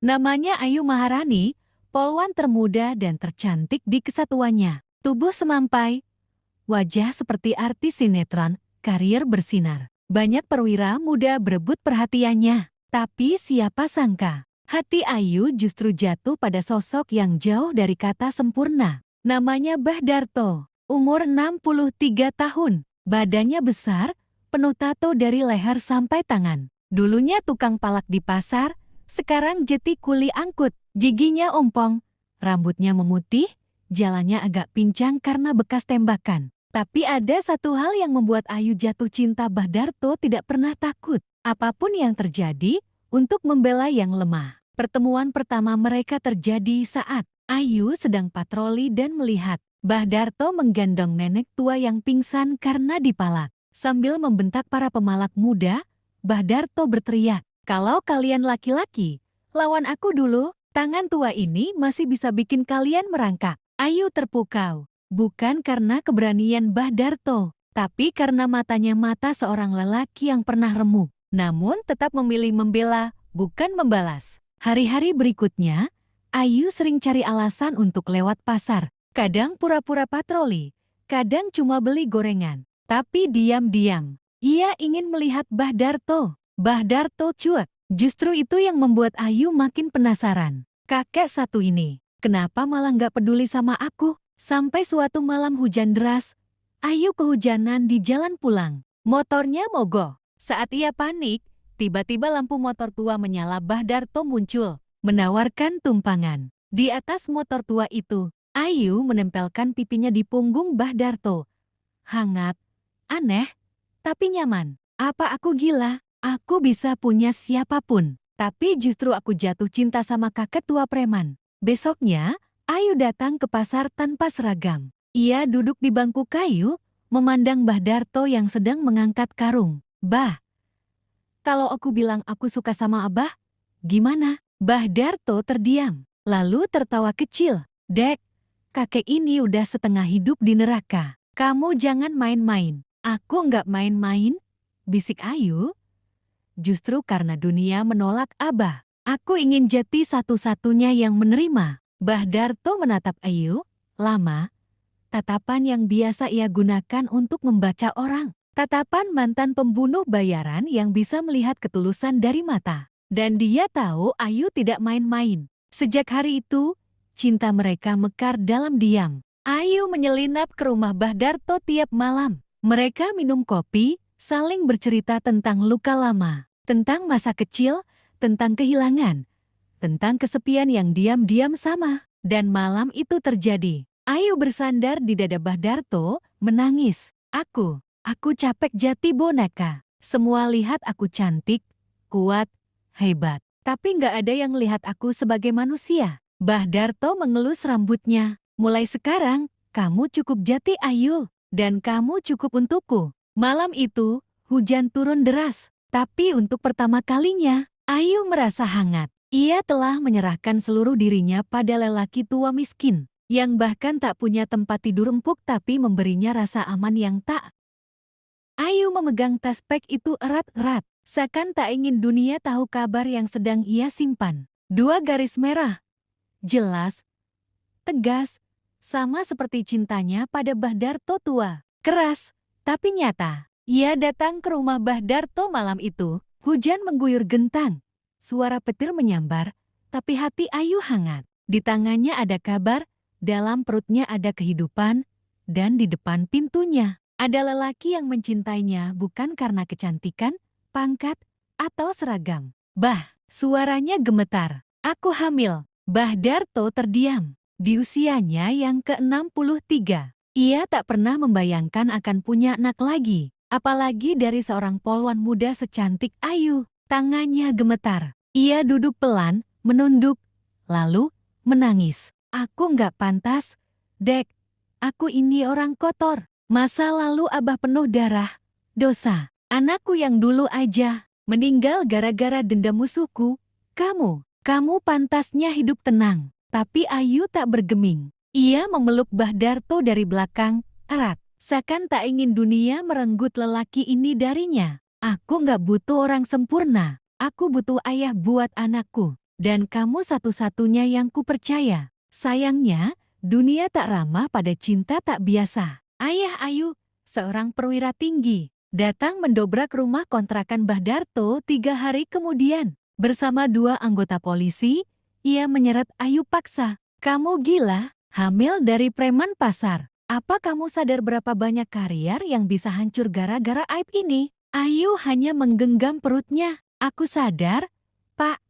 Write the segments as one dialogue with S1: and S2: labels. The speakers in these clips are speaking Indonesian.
S1: Namanya Ayu Maharani, polwan termuda dan tercantik di kesatuannya. Tubuh semampai, wajah seperti artis sinetron, karir bersinar. Banyak perwira muda berebut perhatiannya. Tapi siapa sangka, hati Ayu justru jatuh pada sosok yang jauh dari kata sempurna. Namanya Bah Darto, umur 63 tahun, badannya besar, penuh tato dari leher sampai tangan. Dulunya tukang palak di pasar, sekarang jeti kuli angkut, giginya ompong, rambutnya memutih, jalannya agak pincang karena bekas tembakan. Tapi ada satu hal yang membuat Ayu jatuh cinta. Bah Darto tidak pernah takut apapun yang terjadi untuk membela yang lemah. Pertemuan pertama mereka terjadi saat Ayu sedang patroli dan melihat Bah Darto menggendong nenek tua yang pingsan karena dipalak. Sambil membentak para pemalak muda, Bah Darto berteriak, "Kalau kalian laki-laki, lawan aku dulu, tangan tua ini masih bisa bikin kalian merangkak." Ayu terpukau. Bukan karena keberanian Bah Darto, tapi karena matanya mata seorang lelaki yang pernah remuk, namun tetap memilih membela, bukan membalas. Hari-hari berikutnya, Ayu sering cari alasan untuk lewat pasar. Kadang pura-pura patroli, kadang cuma beli gorengan. Tapi diam-diam, ia ingin melihat Bah Darto. Bah Darto cuek. Justru itu yang membuat Ayu makin penasaran. Kakek satu ini, kenapa malah nggak peduli sama aku? Sampai suatu malam hujan deras, Ayu kehujanan di jalan pulang. Motornya mogok. Saat ia panik, tiba-tiba lampu motor tua menyala. Bah Darto muncul, menawarkan tumpangan. Di atas motor tua itu, Ayu menempelkan pipinya di punggung Bah Darto. Hangat, aneh, tapi nyaman. Apa aku gila? Aku bisa punya siapapun. Tapi justru aku jatuh cinta sama kakek tua preman. Besoknya, Ayu datang ke pasar tanpa seragam. Ia duduk di bangku kayu, memandang Bah Darto yang sedang mengangkat karung. "Bah, kalau aku bilang aku suka sama Abah, gimana?" Bah Darto terdiam, lalu tertawa kecil. "Dek, kakek ini udah setengah hidup di neraka. Kamu jangan main-main." "Aku nggak main-main," bisik Ayu. "Justru karena dunia menolak Abah, aku ingin jadi satu-satunya yang menerima." Bah Darto menatap Ayu, lama, tatapan yang biasa ia gunakan untuk membaca orang. Tatapan mantan pembunuh bayaran yang bisa melihat ketulusan dari mata. Dan dia tahu Ayu tidak main-main. Sejak hari itu, cinta mereka mekar dalam diam. Ayu menyelinap ke rumah Bah Darto tiap malam. Mereka minum kopi, saling bercerita tentang luka lama, tentang masa kecil, tentang kehilangan, tentang kesepian yang diam-diam sama. Dan malam itu terjadi. Ayu bersandar di dada Bah Darto, menangis. Aku capek jati boneka. Semua lihat aku cantik, kuat, hebat. Tapi nggak ada yang lihat aku sebagai manusia." Bah Darto mengelus rambutnya. "Mulai sekarang, kamu cukup jati Ayu. Dan kamu cukup untukku." Malam itu, hujan turun deras. Tapi untuk pertama kalinya, Ayu merasa hangat. Ia telah menyerahkan seluruh dirinya pada lelaki tua miskin, yang bahkan tak punya tempat tidur empuk tapi memberinya rasa aman yang tak. Ayu memegang tas pek itu erat-erat, seakan tak ingin dunia tahu kabar yang sedang ia simpan. Dua garis merah, jelas, tegas, sama seperti cintanya pada Bah Darto tua. Keras, tapi nyata. Ia datang ke rumah Bah Darto malam itu. Hujan mengguyur gentang. Suara petir menyambar, tapi hati Ayu hangat. Di tangannya ada kabar, dalam perutnya ada kehidupan, dan di depan pintunya ada lelaki yang mencintainya bukan karena kecantikan, pangkat, atau seragam. "Bah," suaranya gemetar. "Aku hamil." Bah Darto terdiam. Di usianya yang ke-63, ia tak pernah membayangkan akan punya anak lagi, apalagi dari seorang polwan muda secantik Ayu. Tangannya gemetar. Ia duduk pelan, menunduk, lalu menangis. "Aku nggak pantas, Dek. Aku ini orang kotor. Masa lalu Abah penuh darah, dosa. Anakku yang dulu aja meninggal gara-gara dendam musuhku. Kamu pantasnya hidup tenang." Tapi Ayu tak bergeming. Ia memeluk Bah Darto dari belakang, erat. Seakan tak ingin dunia merenggut lelaki ini darinya. "Aku nggak butuh orang sempurna. Aku butuh ayah buat anakku." dan kamu satu-satunya yang kupercaya. Sayangnya, dunia tak ramah pada cinta tak biasa. Ayah Ayu, seorang perwira tinggi, datang mendobrak rumah kontrakan Mbah Darto 3 hari kemudian. Bersama 2 anggota polisi, ia menyeret Ayu paksa. Kamu gila, hamil dari preman pasar. Apa kamu sadar berapa banyak karier yang bisa hancur gara-gara aib ini? Ayu hanya menggenggam perutnya. Aku sadar, Pak.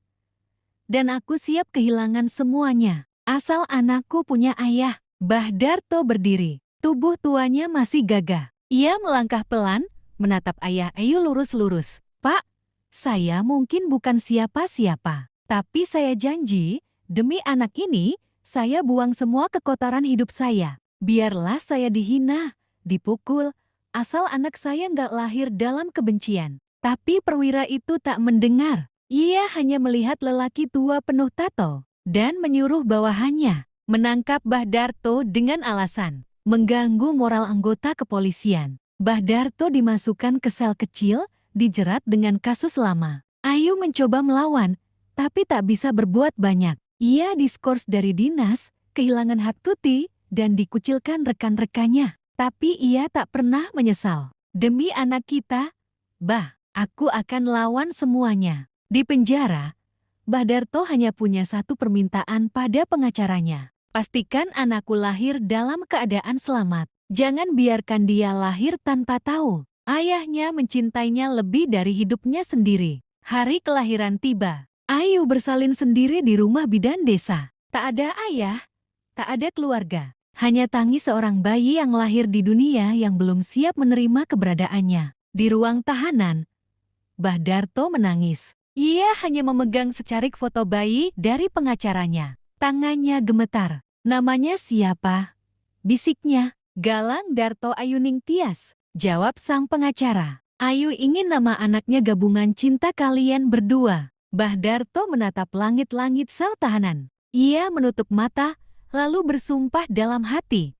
S1: Dan aku siap kehilangan semuanya. Asal anakku punya ayah. Mbah Darto berdiri. Tubuh tuanya masih gagah. Ia melangkah pelan, menatap ayah Ayu lurus-lurus. Pak, saya mungkin bukan siapa-siapa. Tapi saya janji, demi anak ini, saya buang semua kekotoran hidup saya. Biarlah saya dihina, dipukul, asal anak saya nggak lahir dalam kebencian. Tapi perwira itu tak mendengar. Ia hanya melihat lelaki tua penuh tato dan menyuruh bawahannya menangkap Mbah Darto dengan alasan mengganggu moral anggota kepolisian. Mbah Darto dimasukkan ke sel kecil, dijerat dengan kasus lama. Ayu mencoba melawan, tapi tak bisa berbuat banyak. Ia diskors dari dinas, kehilangan hak cuti, dan dikucilkan rekan-rekannya. Tapi ia tak pernah menyesal. Demi anak kita, Bah, aku akan lawan semuanya. Di penjara, Mbah Darto hanya punya satu permintaan pada pengacaranya. Pastikan anakku lahir dalam keadaan selamat. Jangan biarkan dia lahir tanpa tahu. Ayahnya mencintainya lebih dari hidupnya sendiri. Hari kelahiran tiba. Ayu bersalin sendiri di rumah bidan desa. Tak ada ayah, tak ada keluarga. Hanya tangis seorang bayi yang lahir di dunia yang belum siap menerima keberadaannya. Di ruang tahanan, Mbah Darto menangis. Ia hanya memegang secarik foto bayi dari pengacaranya. Tangannya gemetar. Namanya siapa? Bisiknya. Galang Darto Ayuning Tias. Jawab sang pengacara. Ayu ingin nama anaknya gabungan cinta kalian berdua. Mbah Darto menatap langit-langit sel tahanan. Ia menutup mata, lalu bersumpah dalam hati.